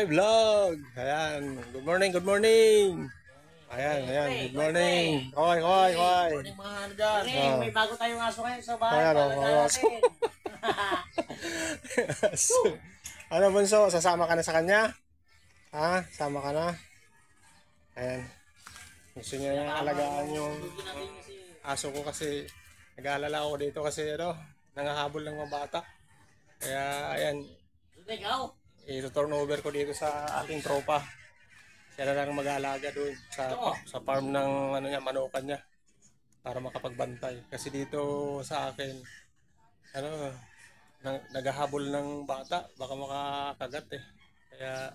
my vlog. Ayan, good morning, good morning. Ayan, good morning. Koy. Morning mga ano dyan. May bago tayong aso ngayon sa bahay. Ayan, aso. Ano, Bunso, sasama ka na sa kanya? Ha? Sama ka na? Ayan. Gusto niya yung alagaan yung aso ko kasi nag-aalala ako dito kasi nangahabol ng mga bata. Kaya, ayan. I-turn over ko dito sa ating tropa. Siya na lang mag-aalaga doon sa farm ng manukan niya para makapagbantay. Kasi dito sa akin, naghahabol ng bata, baka makakagat eh. Kaya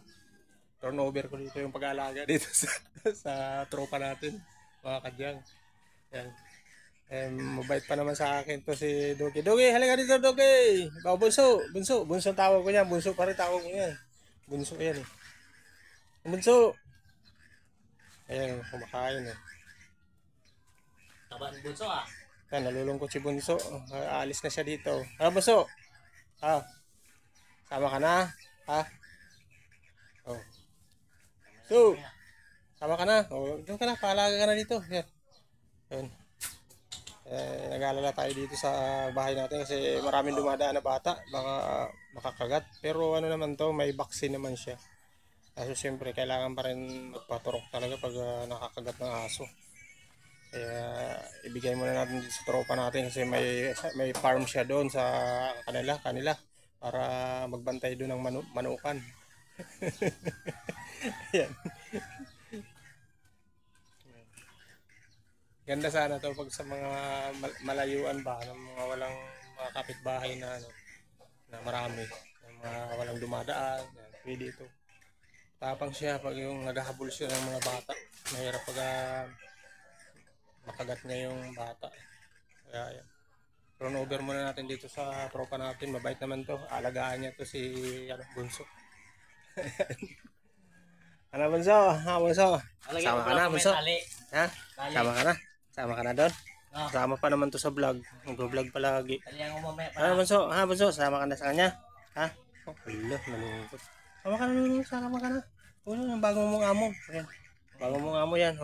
turn over ko dito yung pag-aalaga dito sa tropa natin, mga kadyang. Yan. Mabait pa naman sa akin to si Dogi. Dogi, halika dito, Dogi. Ikaw, Bunso tawag ko niyan. Bunso pa rin tawag ko niyan. Bunso yan eh. Bunso. Ayan, kumakain eh. Taba ng Bunso ah. Ayan, nalulungkot si Bunso. Aalis na siya dito. Bunso. Sama ka na? Oh. So, sama ka na? Doon ka na, paalaga ka na dito. Yan. Ayan. Nag-aalala tayo dito sa bahay natin kasi maraming dumadaan na bata, baka makakagat. Pero naman to, may vaccine naman siya. Kaso siyempre kailangan pa rin magpaturok talaga pag nakakagat ng aso. Kaya ibigay muna natin dito sa tropa natin kasi may farm siya doon sa kanila para magbantay doon ng manukan. Ayan. Ganda sana to pag sa mga malayuan ba, ng mga walang mga kapitbahay na marami, ng mga walang dumadaan, pwede ito. Tapang siya pag yung naghahabol siya ng mga bata. Mahirap pag makagat niya yung bata. Kaya yan. Turn over muna natin dito sa tropa natin. Mabait naman to. Alagaan niya to si Bunso. Ano, Bunso? Bunso? Sama ka na, Bunso? Ha? Sama ka na? Sama ka na doon? Sama pa naman to sa vlog. Mag-vlog palagi. Ano, Bunso? Bunso? Sama ka na sa kanya? Ha? Hala, nalungkot. Sama ka na. Yung bago mong amo. Ayan. Bago mong amo yan.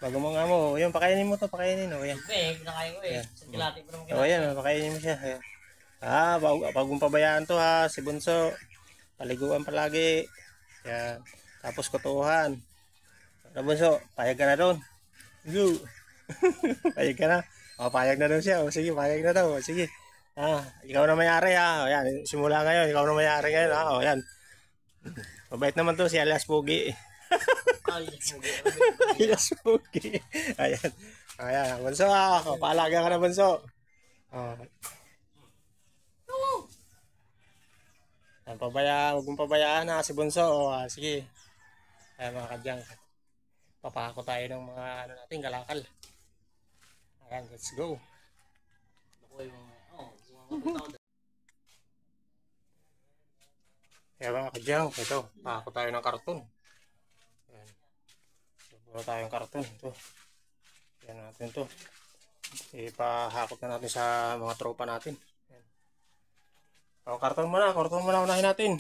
Bago mong amo. Yung pakainin mo to. Pakainin. Ayan. Pinakain ko eh. Sa kilati ko naman Ayan, pakainin mo siya. Ayan. Bago mong pabayaan to ha. Si Bunso. Paliguan palagi. Ayan. Tapos kutuhan. Ano, Bunso? Payag ka na doon. Go. Payag ka na. Payag na doon siya. Sige, payag na daw. Sige. Ikaw na may-ari ha. Ayan, simula ngayon. Ikaw na may-ari ngayon ha. Ayan. Mabait naman to si alias Pogi. Alias Pogi. Ayan, Bunso paalaga ka na, Bunso. Huwag mong pabayaan ha si Bunso. Sige. Ayan mga kadyang. Papako tayo ng mga natin, galakal. Ayan, let's go. Ayan mga kadyang, ito, pako tayo ng karton. Ayan. Puro tayong karton. Ito. Ayan natin ito. Ipahakot na natin sa mga tropa natin. Ayan. Karton muna, unahin natin.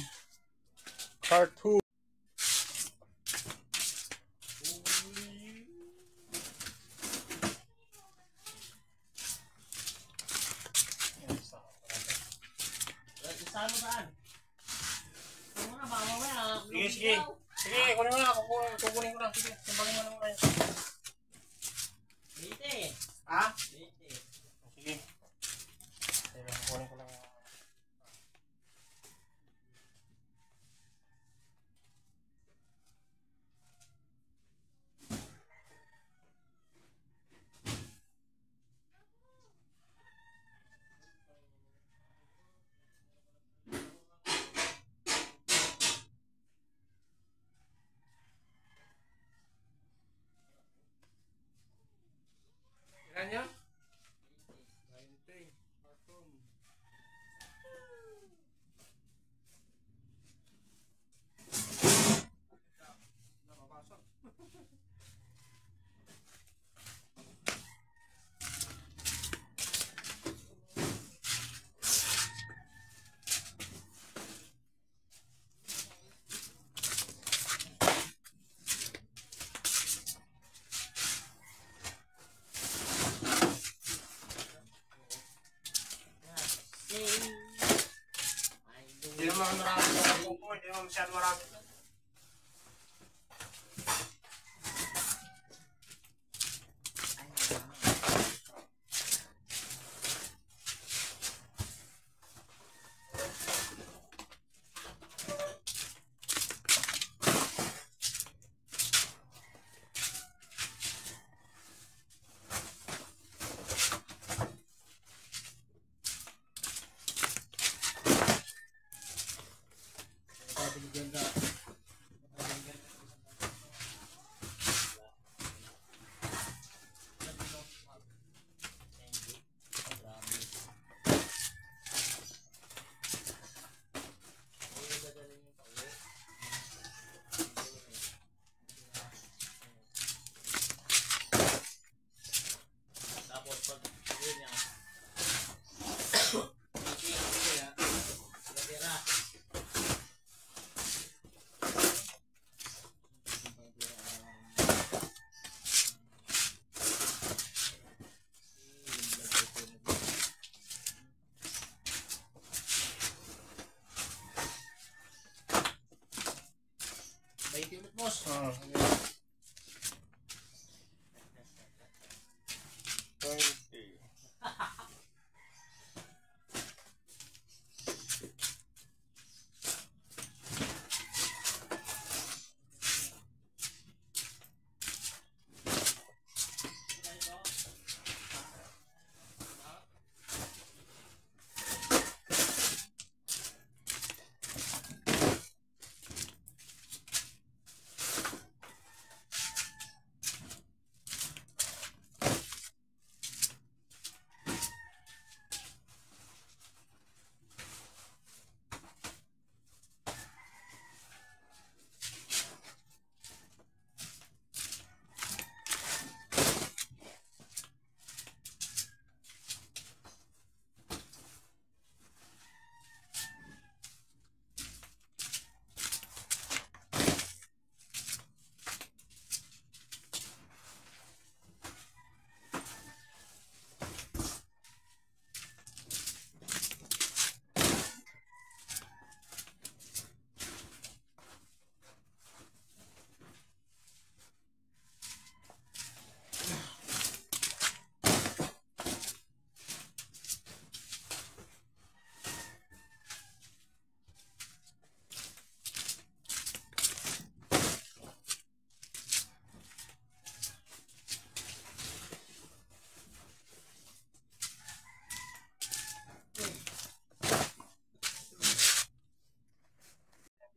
Karton. Sige. Kunin mo na. Kukunin ko na. Sige, sumbangin mo na muna yun. Bite. Sige. Kukunin ko lang. naman marami sa buko, hindi naman masyado marami. Boss. Ah, okay. 20.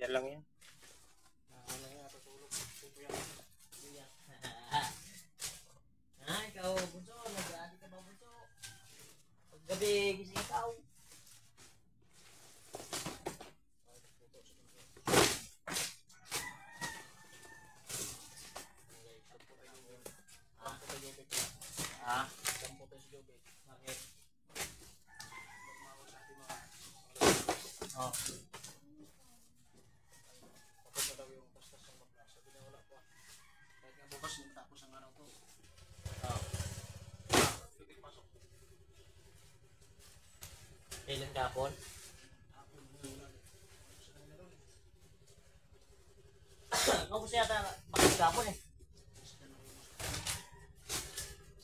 Yan lang yan. Ikaw, bunso, nag-aadi ka ba, bunso? Paggabi, gising ikaw. Ah? Bakit? Oh. Bukas natapos ang araw to. Kailan kapon? Ako siya yata bakit kapon eh.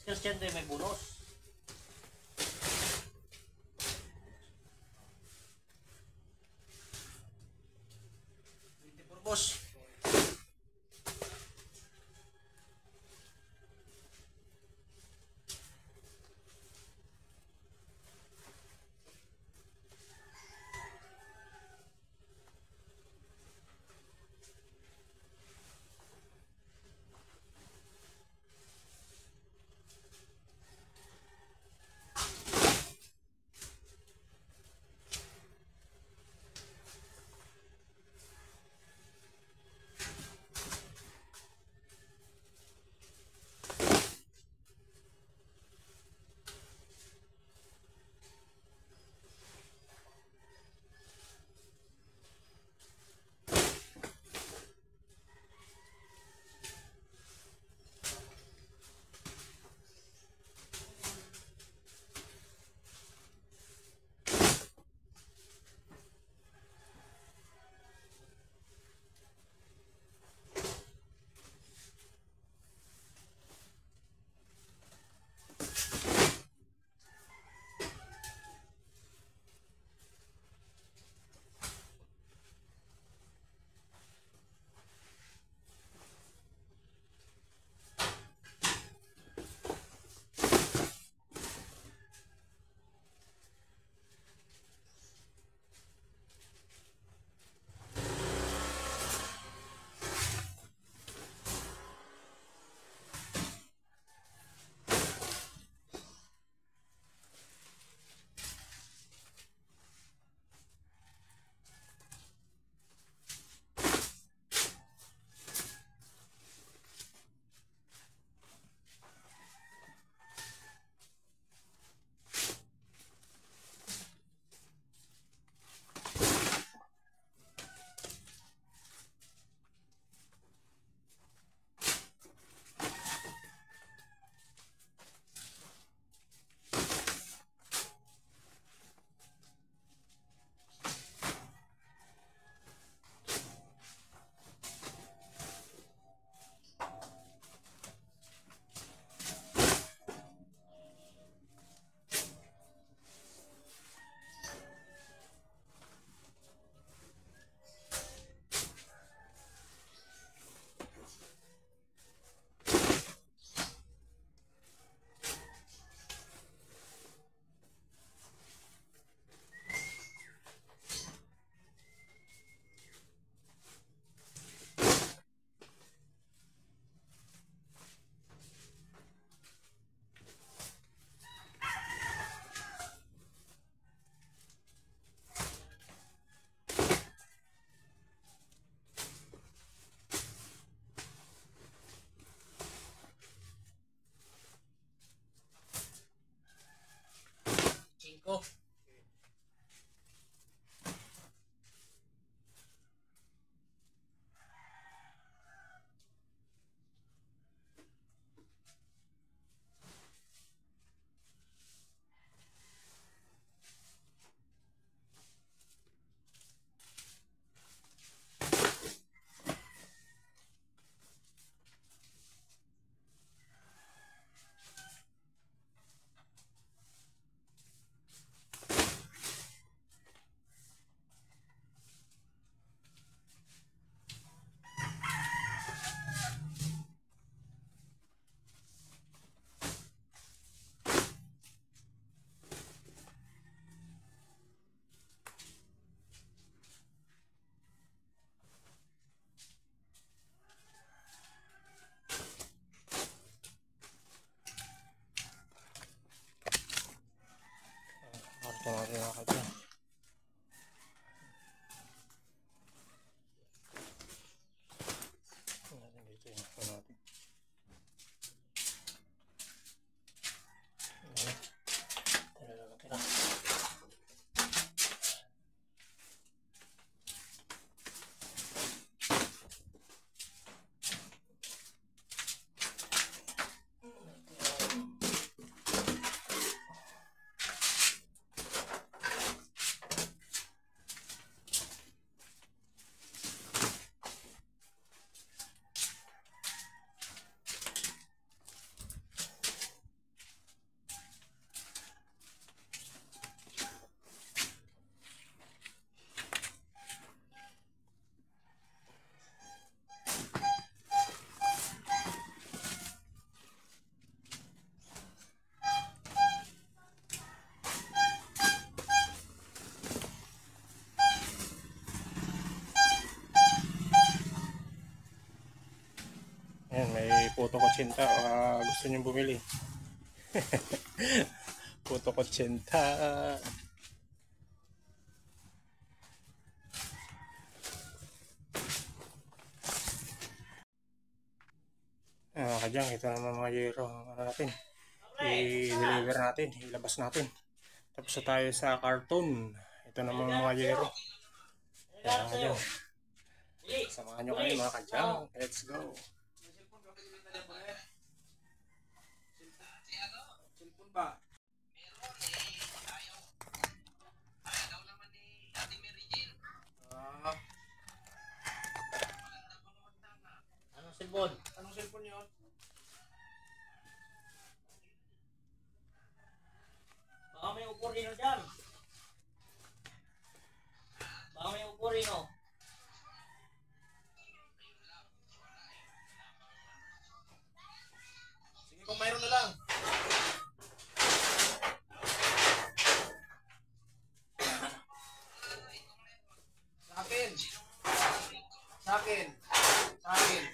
Christian tayo may bonus. Boss. ko. Ito natin mga kadyan. Dito yung ito natin. Ayan, may puto kotsinta. Gusto nyo bumili. Puto kotsinta. Kadyang, ito naman mga yero natin. I-deliver natin, ilabas natin. Tapos na tayo sa karton. Ito naman mga yero. Kadyang, samahan nyo kami mga kadyang. Let's go. Cellphone ba? Anong cellphone? Anong cellphone yun? Baka may upo rin o dyan. Baka may upo rin o. Sige, kung mayroon na lang. Sa akin. Sa akin. Sa akin.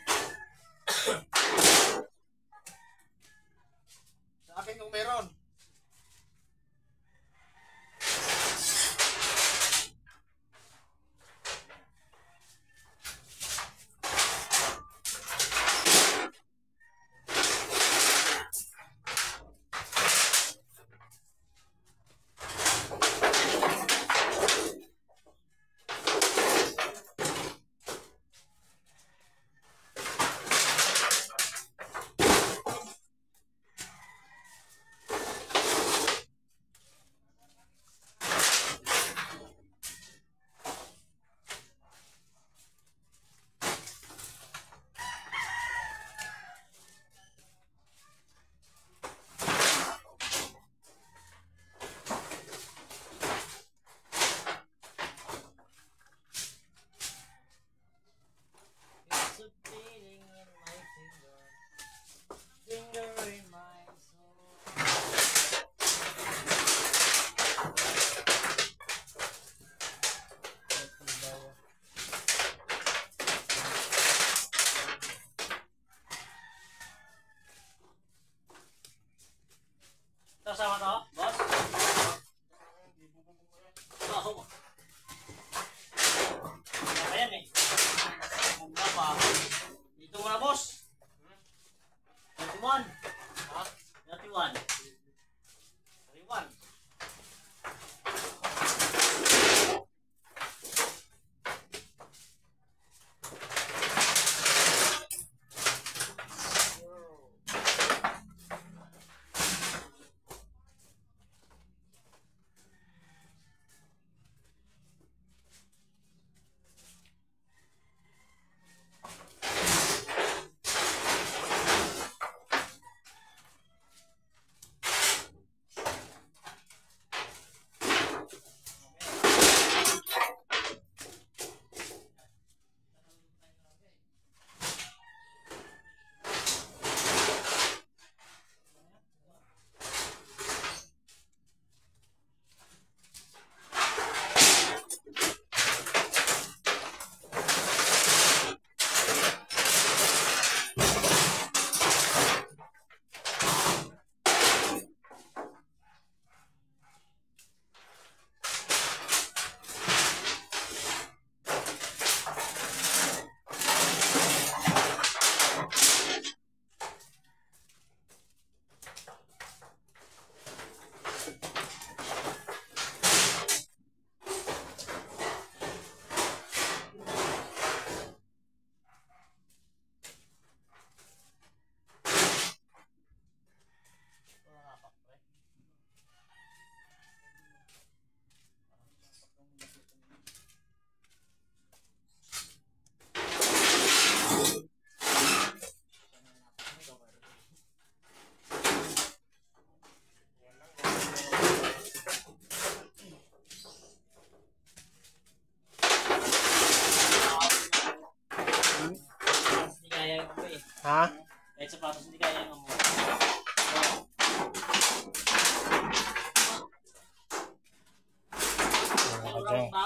Sa akin kung mayroon.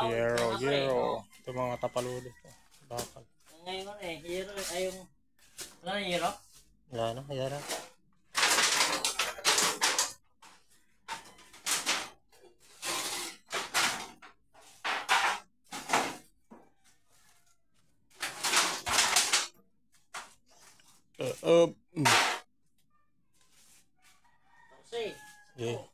Yero. Ito mga tapalulo. Bakal. Ngayon hero ay yung ano hero? Wala na, yan na. Kasi Yeah.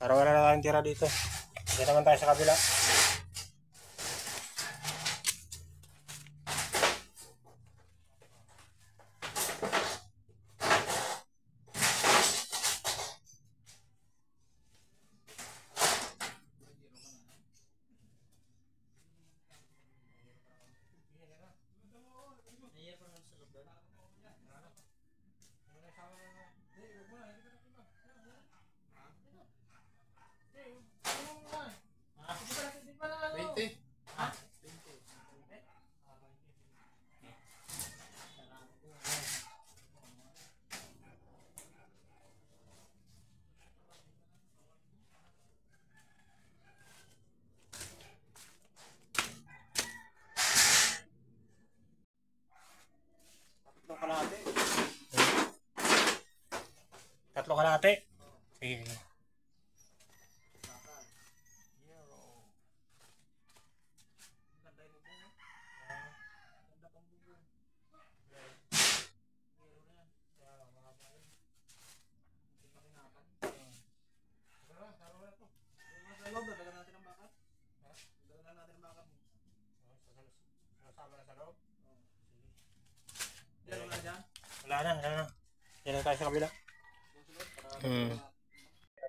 Para wala na tayong tira dito. Diyan naman tayo sa kabila. Tatlo kalate. Sige. Wala na, wala na. Yan na tayo sa kabila.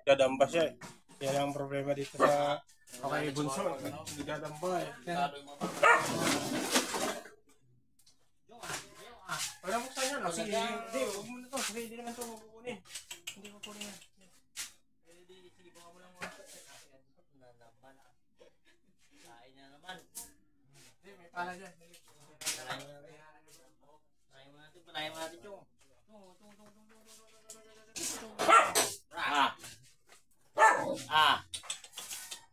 Dadamba siya eh. Yan ang problema dito sa okay, bunso. Hindi dadamba eh. Wala buksan yan. Sige, hindi. Huwag mo na to. Sige, hindi naman ito kukunin. Hindi kukunin yan. sige baka mo lang mga kain na naman. Hindi, may pala dyan. Palayan mo natin yung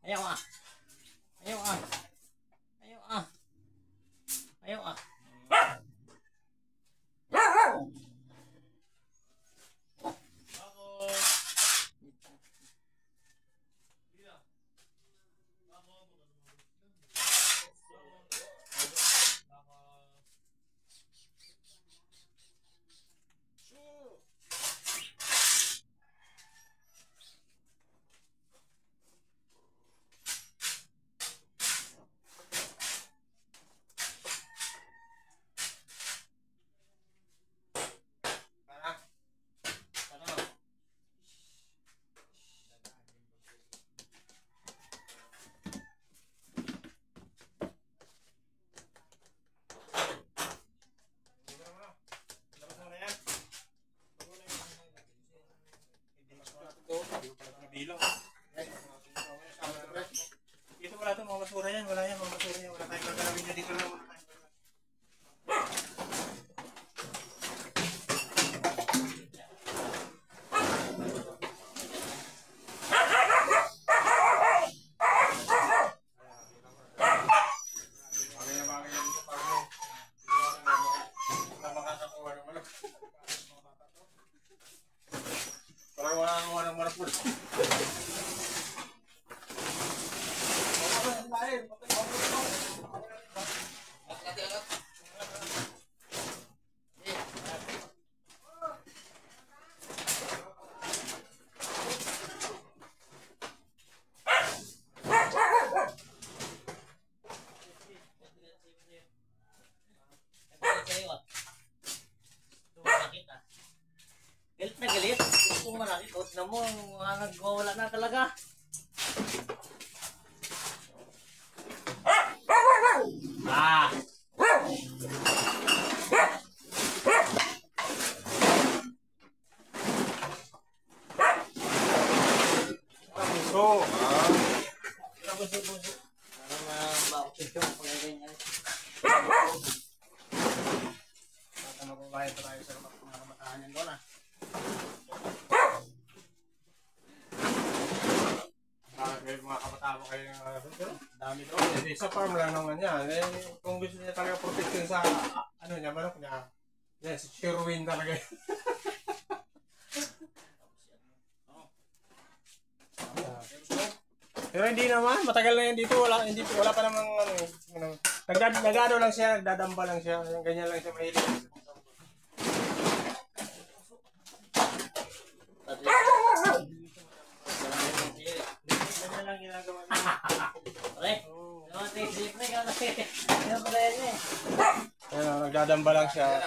ayaw ah. Ayaw ah. Ayaw ah. Ayaw ah. nakikot na mo, nagwawala na talaga. Ah! Puso. Buso-buso. Parang bakit yung pagkaganyan. Baka magbabayad pa tayo sa mga kamatahan yan doon ah. Bakit may mga kabataan mo kayo dami doon? Hindi, sa farm lang naman yan. Eh, kung gusto niya talaga protection sa ano niya, manok niya, yes, sure win talaga. Pero hindi naman, matagal na yan dito, wala pa namang nagdado lang siya, nagdadamba lang siya, ganyan lang siya mahilig. Ganyan lang ginagawa niya. Okay? Siyempre ka na eh. Siyempre yan eh. Ayun, nagdadamba lang siya.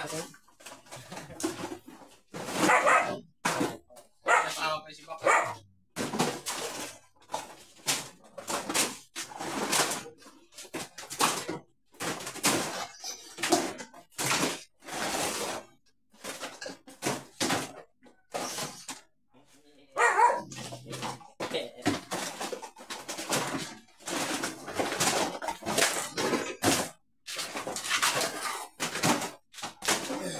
Natawag pa si Baka.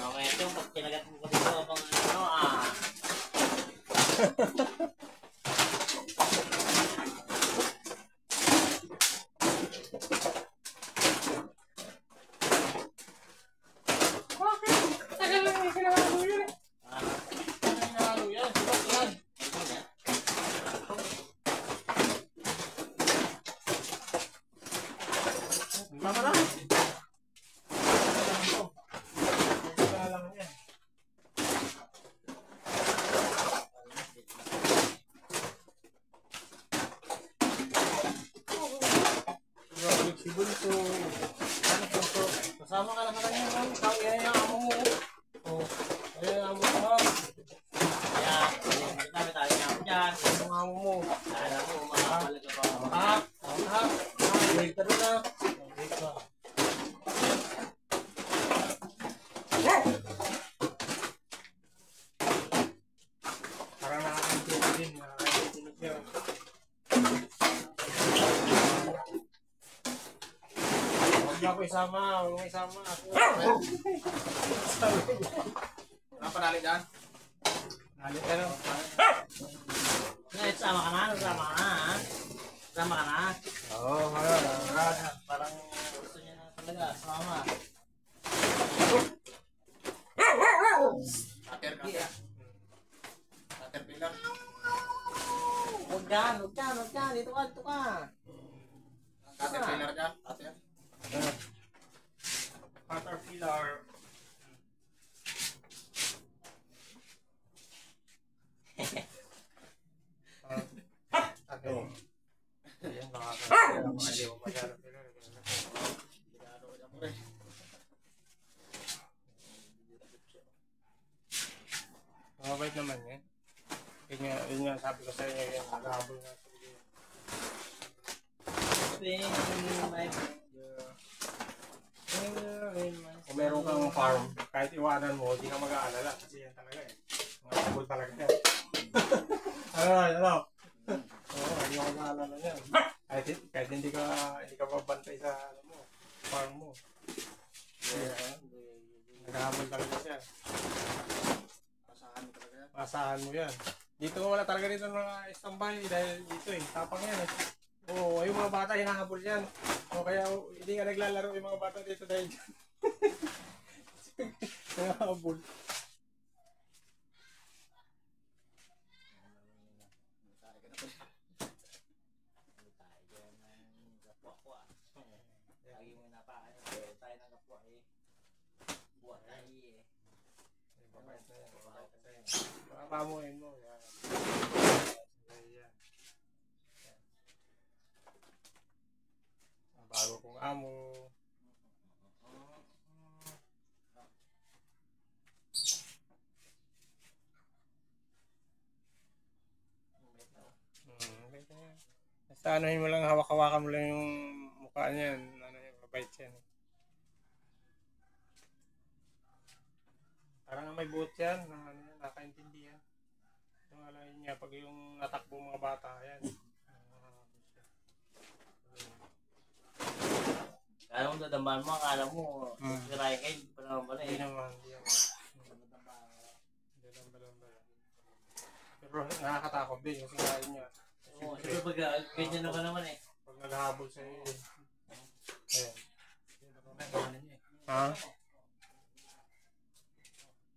Okay, ito pag kinagat mo ko dito pang ano Tagal lang yung sinahalo yun eh. Ano yung nahalo yan? Subak yan. Tama na. Bunso. Ano bunso? Kasama ka na sa kanya mo. Yan yung amo mo. Oh. Yan yung amo mo. Kaya, dami tayo na ako dyan. Yan yung amo mo. Kaya mo, makakapalag ka pa. Ha? Ha? Wait ka rin na. Wait ka. Parang nakakaintindi din. Nakakaintindi siya. Huwag niyo ako isama. Huwag mo isama. Ano pa nali dyan? Nalit ka na. Ngayon, sama ka na. Sama ka na. Sama ka na. Oo, Parang gusto niya na talaga. Sama. Caterpillar. Caterpillar. Huwag dyan. Huwag dyan. Huwag dyan. Dito ka. Dito ka. Caterpillar dyan. Cater. Caterpillar. Okay. Ayan, nakakasaya ako. Ayaw mo masyado. Mabait naman yan. Yun nga sabi ko sa inyo, yung naghahabol nga sa video. Kung meron kang farm, kahit iwanan mo, hindi ka mag-aalala. Kasi yan talaga eh. Mga sabol talaga yan. Ano? Oo, hindi ka mag-aalala yan. Kahit hindi ka mabantay sa farm mo. Naghahabol talaga siya. Asahan mo talaga yan. Asahan mo yan. Dito wala talaga dito mga standby dahil dito eh. Tapang yan eh. Oo, yung mga bata hinahabol yan. O kaya hindi nga naglalaro yung mga bata dito dahil dyan. Hinahabol. Pamuhin mo. Yan. Ayan. Ang bago kong amo. Basta anuhin mo lang, hawak-hawakan mo lang yung mukha niyan. Ano yun, mabait yan. Parang may buot yan, na, ano, yan, nakaintindihan. Yung alayin niya, pag yung natakbo mga bata, yan. Kala mo dadambahan mo, akala mo, sirahin kayo, hindi pa naman pala Hindi eh. naman, hindi naman. Hindi lamba-lamba. Pero nakakatakot din yung sinayin niya. Oo, siyempre pag ganyan na ka naman eh. Pag naghahabol sa iyo. Ayan. Ha?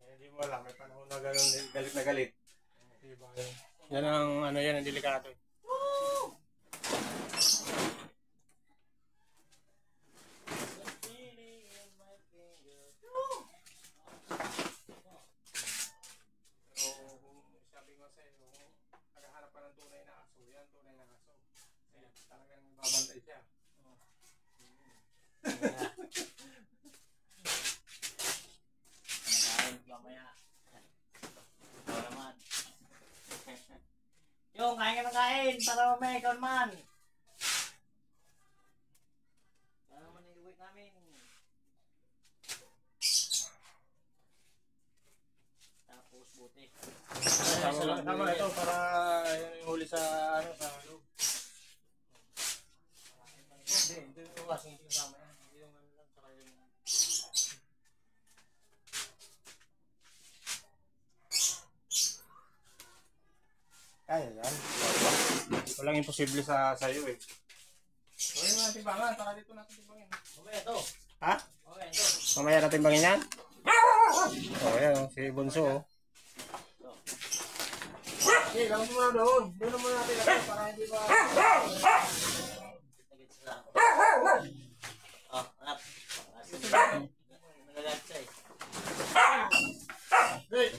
Hindi mo alam, may panahon na gano'n, galit na galit. Diba? Yan ang ano yan, ang delikado. Pero kung sabi ko sa iyo, naghahanap pa ng tunay na aso, yan tunay na aso. Kaya talagang babantay siya. Nakain, mamaya. Ikaw naman. Yung, kain ka ng kain, para mamaya ikaw naman. Para naman i-wait namin. Tapos buti. Tama ito para yan yung huli sa ano sa loob. Hindi yung kasing kasama yan. Hindi yung ano lang saka yung kaya yan. Walang imposible sa iyo eh. Gawin mo natin timbangan, saka dito natin timbangin. Mamaya to. Ha? Mamaya to. Mamaya natin timbangin yan? Oh, yan oh, si Bunso oh. Okay, lang muna doon. Doon naman natin lagay para hindi ba... Nagit sila ako. Oh, anak. Nagagat siya eh. Hey!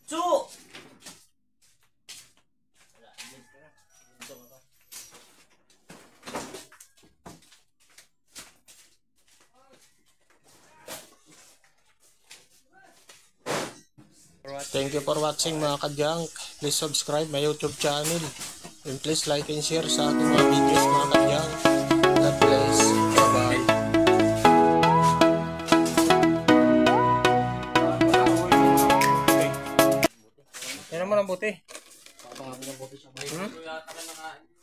Chu! Wala, hindi ka na. Gusto mo to. Thank you for watching mga kadyang. Please subscribe my YouTube channel. And please like and share sa ating mga videos mga kadyang. God bless. Bye-bye. Yan naman ang buti. Kaya ka na nakain.